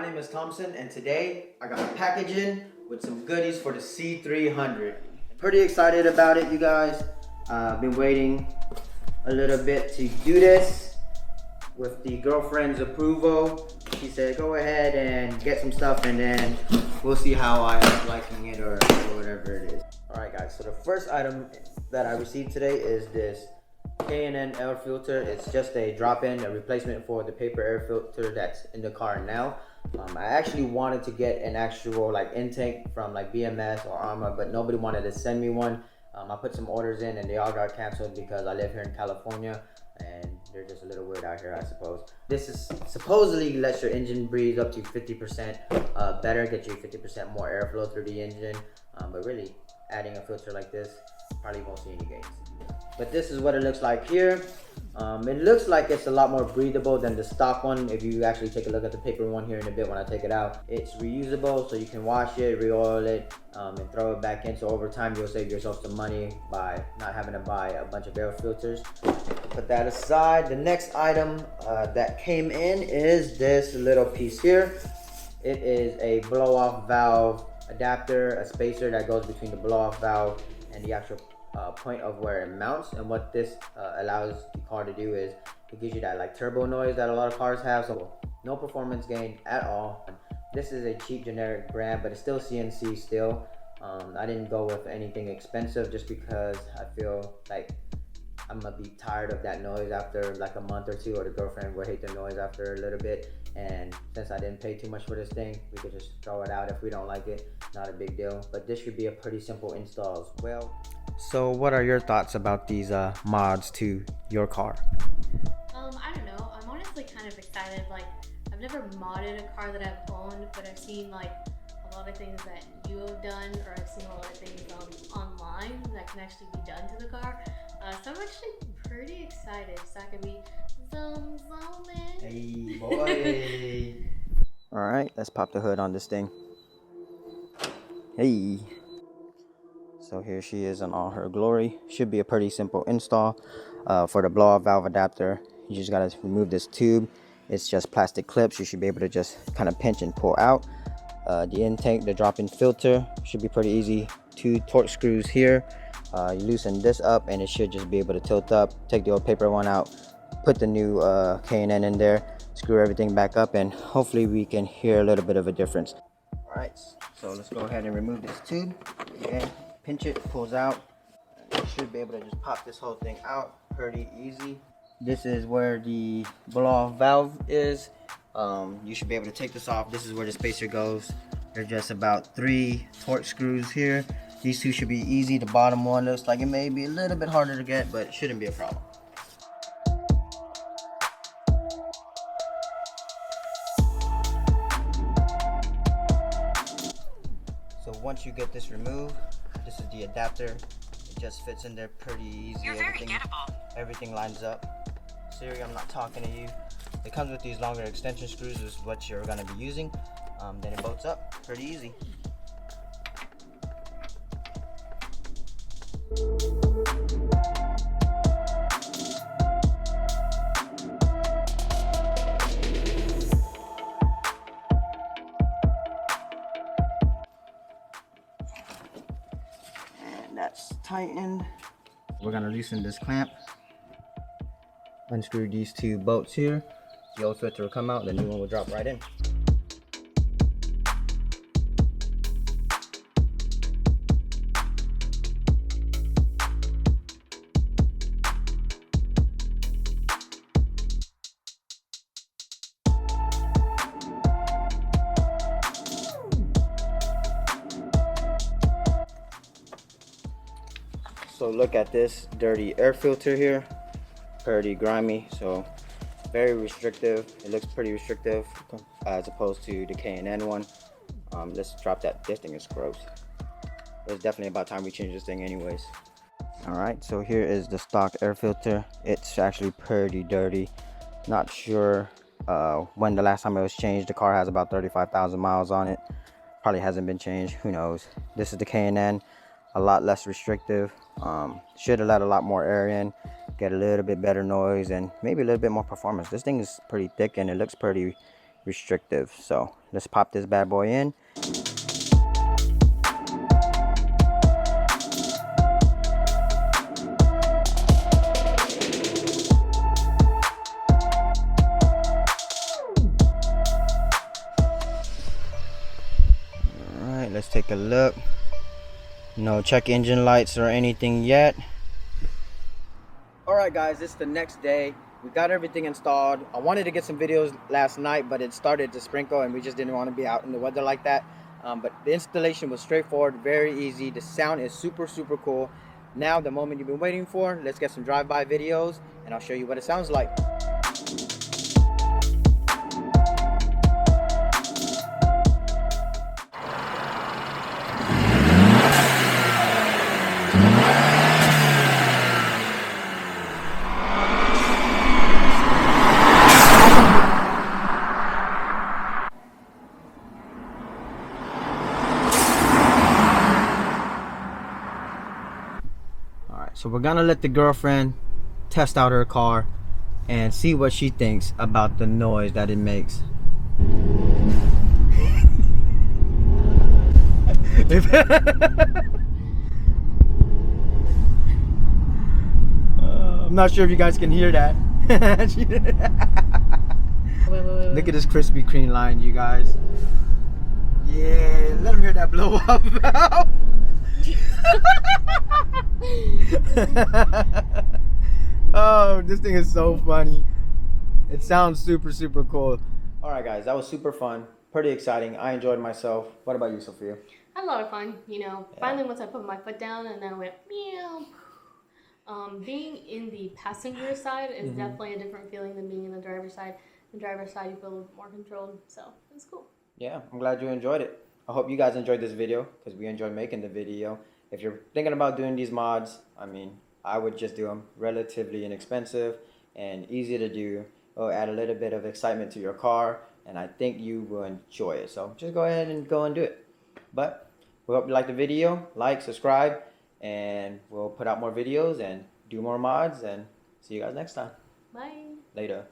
name is Thompson, and today I got a package in with some goodies for the C300. Pretty excited about it, you guys. I've been waiting a little bit to do this with the girlfriend's approval. She said go ahead and get some stuff, and then we'll see how I am liking it or whatever it is. Alright guys, so the first item that I received today is this K&N air filter. It's just a drop-in, a replacement for the paper air filter that's in the car now. I actually wanted to get an actual like intake from like BMS or Arma, but nobody wanted to send me one. I put some orders in and they all got canceled because I live here in California and they're just a little weird out here, I suppose. This is supposedly lets your engine breathe up to 50% better, get you 50% more airflow through the engine, but really adding a filter like this probably won't see any gains. But this is what it looks like here. It looks like it's a lot more breathable than the stock one. If you actually take a look at the paper one here in a bit when I take it out, it's reusable, so you can wash it, re-oil it, and throw it back in. So over time, you'll save yourself some money by not having to buy a bunch of air filters. Put that aside. The next item that came in is this little piece here. It is a blow-off valve adapter, a spacer that goes between the blow-off valve and the actual point of where it mounts. And what this allows the car to do is it gives you that like turbo noise that a lot of cars have, so no performance gain at all. This is a cheap generic brand, but it's still CNC still. I didn't go with anything expensive just because I feel like I'm gonna be tired of that noise after like a month or two, or the girlfriend will hate the noise after a little bit. And since I didn't pay too much for this thing, we could just throw it out if we don't like it. Not a big deal, but this should be a pretty simple install as well. So what are your thoughts about these mods to your car? I don't know. I'm honestly kind of excited. Like, I've never modded a car that I've owned, but I've seen like a lot of things that you have done, or I've seen a lot of things online that can actually be done to the car. So I'm actually pretty excited. So I can be zooming. Hey boy. All right, let's pop the hood on this thing. Hey. So here she is in all her glory. Should be a pretty simple install. For the blow-off valve adapter, you just gotta remove this tube. It's just plastic clips. You should be able to just kind of pinch and pull out. The intake, the drop-in filter, should be pretty easy. 2 torque screws here. You loosen this up and it should just be able to tilt up. Take the old paper one out, put the new K&N in there, screw everything back up, and hopefully we can hear a little bit of a difference. All right, so let's go ahead and remove this tube. Okay. Pinch it, pulls out. You should be able to just pop this whole thing out pretty easy. This is where the blow-off valve is. You should be able to take this off. This is where the spacer goes. There's just about 3 torque screws here. These 2 should be easy. The bottom one looks like it may be a little bit harder to get, but it shouldn't be a problem. So once you get this removed, this is the adapter. It just fits in there pretty easy. You're very gettable. Everything lines up. Siri, I'm not talking to you. It comes with these longer extension screws. This is what you're going to be using. Then it bolts up pretty easy. That's tightened. We're gonna loosen this clamp, unscrew these 2 bolts here. The old filter will come out, the new one will drop right in. So look at this dirty air filter here, pretty grimy, so very restrictive. It looks pretty restrictive as opposed to the K&N one. Let's drop that. This thing is gross. It's definitely about time we change this thing anyways. All right, so here is the stock air filter. It's actually pretty dirty. Not sure when the last time it was changed. The car has about 35,000 miles on it. Probably hasn't been changed, who knows. This is the K&N, a lot less restrictive. Should have let a lot more air in, get a little bit better noise, and maybe a little bit more performance. This thing is pretty thick and it looks pretty restrictive. So let's pop this bad boy in. Alright, let's take a look. No check engine lights or anything yet. Alright guys, it's the next day. We got everything installed. I wanted to get some videos last night, but it started to sprinkle and we just didn't want to be out in the weather like that. But the installation was straightforward, very easy. The sound is super cool. Now the moment you've been waiting for, let's get some drive-by videos and I'll show you what it sounds like. So we're gonna let the girlfriend test out her car and see what she thinks about the noise that it makes. I'm not sure if you guys can hear that. Wait. Look at this Krispy Kreme line, you guys. Yeah, let them hear that blow up valve. Oh, this thing is so funny. It sounds super cool. All right guys, that was super fun, pretty exciting. I enjoyed myself. What about you, Sophia? I had a lot of fun, you know. Yeah. Finally, once I put my foot down and then I went meow. Being in the passenger side is definitely a different feeling than being in the driver's side. The driver's side, you feel a little more controlled, so it was cool. Yeah, I'm glad you enjoyed it. I hope you guys enjoyed this video because we enjoyed making the video. If you're thinking about doing these mods, I mean, I would just do them. Relatively inexpensive and easy to do. It'll add a little bit of excitement to your car, and I think you will enjoy it. So just go ahead and go and do it. But we hope you like the video. Like, subscribe, and we'll put out more videos and do more mods, and see you guys next time. Bye. Later.